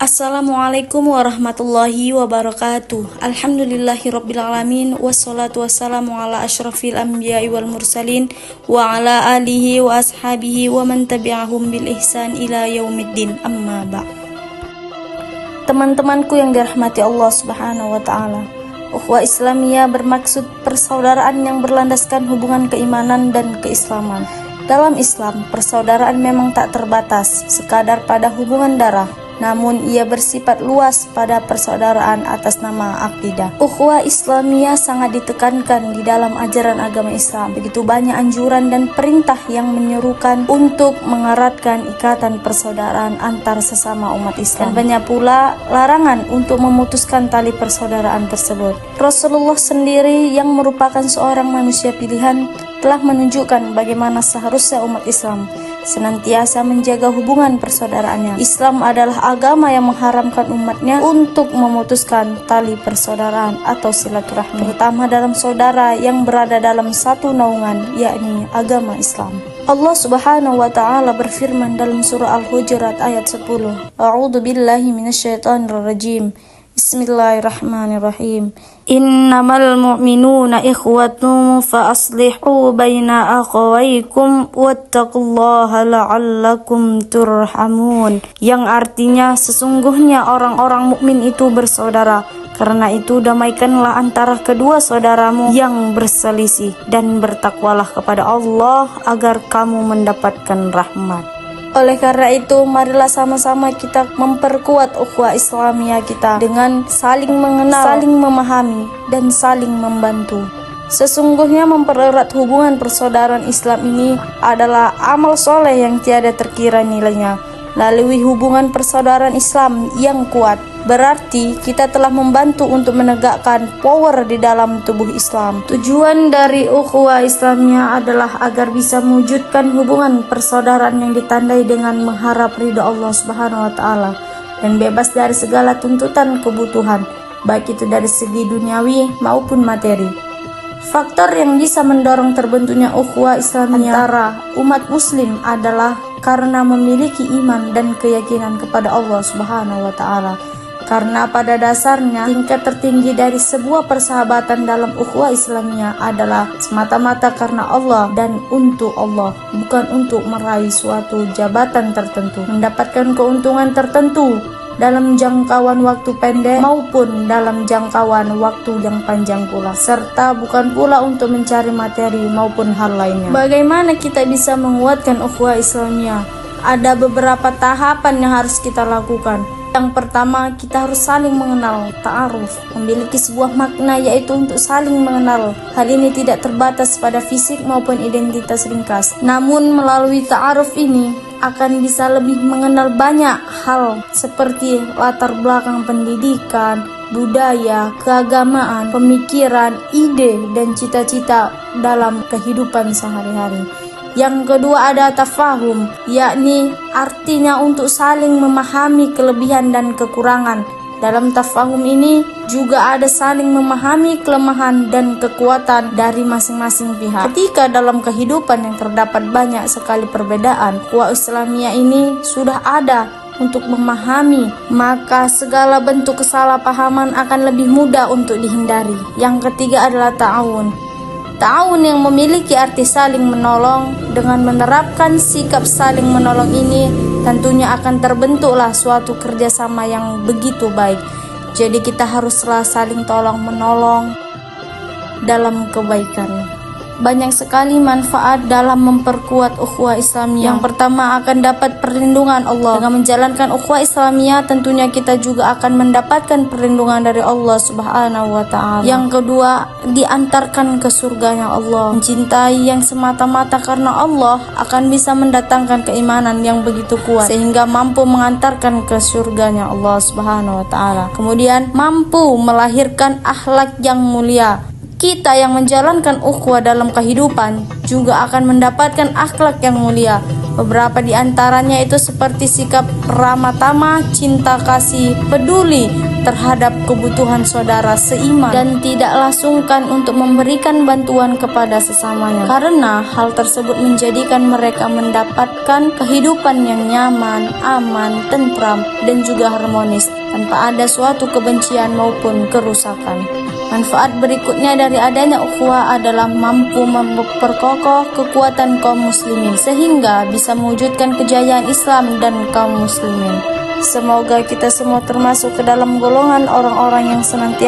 Assalamualaikum warahmatullahi wabarakatuh. Alhamdulillahirrabbilalamin. Wassalatu wassalamu ala ashrafil anbiya'i wal mursalin wa ala alihi wa ashabihi wa man tabi'ahum bil ihsan ila yaumiddin, amma ba'. Teman-temanku yang dirahmati Allah subhanahu wa ta'ala, ukhuwah Islamiyah bermaksud persaudaraan yang berlandaskan hubungan keimanan dan keislaman. Dalam Islam, persaudaraan memang tak terbatas sekadar pada hubungan darah, namun ia bersifat luas pada persaudaraan atas nama akidah. Ukhuwah Islamiyah sangat ditekankan di dalam ajaran agama Islam. Begitu banyak anjuran dan perintah yang menyerukan untuk mengeratkan ikatan persaudaraan antar sesama umat Islam. Dan banyak pula larangan untuk memutuskan tali persaudaraan tersebut. Rasulullah sendiri yang merupakan seorang manusia pilihan telah menunjukkan bagaimana seharusnya umat Islam senantiasa menjaga hubungan persaudaraannya. Islam adalah agama yang mengharamkan umatnya untuk memutuskan tali persaudaraan atau silaturahmi, terutama dalam saudara yang berada dalam satu naungan, yakni agama Islam. Allah subhanahu wa ta'ala berfirman dalam surah Al-Hujurat ayat 10. A'udzu billahi minasyaitonir rajim. Bismillahirrahmanirrahim. Innamal mu'minuna ikhwatun fa aslihu baina akhawaykum wattaqullaha la'allakum turhamun. Yang artinya sesungguhnya orang-orang mukmin itu bersaudara. Karena itu damaikanlah antara kedua saudaramu yang berselisih dan bertakwalah kepada Allah agar kamu mendapatkan rahmat. Oleh karena itu, marilah sama-sama kita memperkuat ukhuwah Islamiyah kita dengan saling mengenal, saling memahami, dan saling membantu. Sesungguhnya mempererat hubungan persaudaraan Islam ini adalah amal soleh yang tiada terkira nilainya. Melalui hubungan persaudaraan Islam yang kuat, berarti kita telah membantu untuk menegakkan power di dalam tubuh Islam. Tujuan dari ukhuwah Islamiyah adalah agar bisa mewujudkan hubungan persaudaraan yang ditandai dengan mengharap ridha Allah Subhanahu wa taala dan bebas dari segala tuntutan kebutuhan, baik itu dari segi duniawi maupun materi. Faktor yang bisa mendorong terbentuknya ukhuwah Islamiyah antara umat muslim adalah karena memiliki iman dan keyakinan kepada Allah Subhanahu wa taala. Karena pada dasarnya tingkat tertinggi dari sebuah persahabatan dalam ukhuwah Islamiyah adalah semata-mata karena Allah dan untuk Allah, bukan untuk meraih suatu jabatan tertentu, mendapatkan keuntungan tertentu dalam jangkauan waktu pendek maupun dalam jangkauan waktu yang panjang pula, serta bukan pula untuk mencari materi maupun hal lainnya. Bagaimana kita bisa menguatkan ukhuwah Islamiyah? Ada beberapa tahapan yang harus kita lakukan. Yang pertama, kita harus saling mengenal, ta'aruf, memiliki sebuah makna yaitu untuk saling mengenal. Hal ini tidak terbatas pada fisik maupun identitas ringkas. Namun melalui ta'aruf ini akan bisa lebih mengenal banyak hal seperti latar belakang pendidikan, budaya, keagamaan, pemikiran, ide, dan cita-cita dalam kehidupan sehari-hari. Yang kedua ada tafahum, yakni artinya untuk saling memahami kelebihan dan kekurangan. Dalam tafahum ini juga ada saling memahami kelemahan dan kekuatan dari masing-masing pihak. Ketika dalam kehidupan yang terdapat banyak sekali perbedaan, ukhuwah Islamiyah ini sudah ada untuk memahami, maka segala bentuk kesalahpahaman akan lebih mudah untuk dihindari. Yang ketiga adalah ta'awun. Ta'awun yang memiliki arti saling menolong. Dengan menerapkan sikap saling menolong ini, tentunya akan terbentuklah suatu kerjasama yang begitu baik. Jadi kita haruslah saling tolong menolong dalam kebaikan. Banyak sekali manfaat dalam memperkuat ukhuwah Islamiyah. Yang pertama, akan dapat perlindungan Allah. Dengan menjalankan ukhuwah Islamiyah, tentunya kita juga akan mendapatkan perlindungan dari Allah Subhanahu wa ta'ala. Yang kedua, diantarkan ke surganya Allah. Mencintai yang semata-mata karena Allah akan bisa mendatangkan keimanan yang begitu kuat sehingga mampu mengantarkan ke surganya Allah Subhanahu wa ta'ala. Kemudian mampu melahirkan akhlak yang mulia. Kita yang menjalankan ukhuwah dalam kehidupan juga akan mendapatkan akhlak yang mulia. Beberapa di antaranya itu seperti sikap ramah tamah, cinta kasih, peduli, terhadap kebutuhan saudara seiman dan tidaklah sungkan untuk memberikan bantuan kepada sesamanya, karena hal tersebut menjadikan mereka mendapatkan kehidupan yang nyaman, aman, tentram, dan juga harmonis tanpa ada suatu kebencian maupun kerusakan. Manfaat berikutnya dari adanya ukhuwah adalah mampu memperkokoh kekuatan kaum muslimin sehingga bisa mewujudkan kejayaan Islam dan kaum muslimin. Semoga kita semua termasuk ke dalam golongan orang-orang yang senantiasa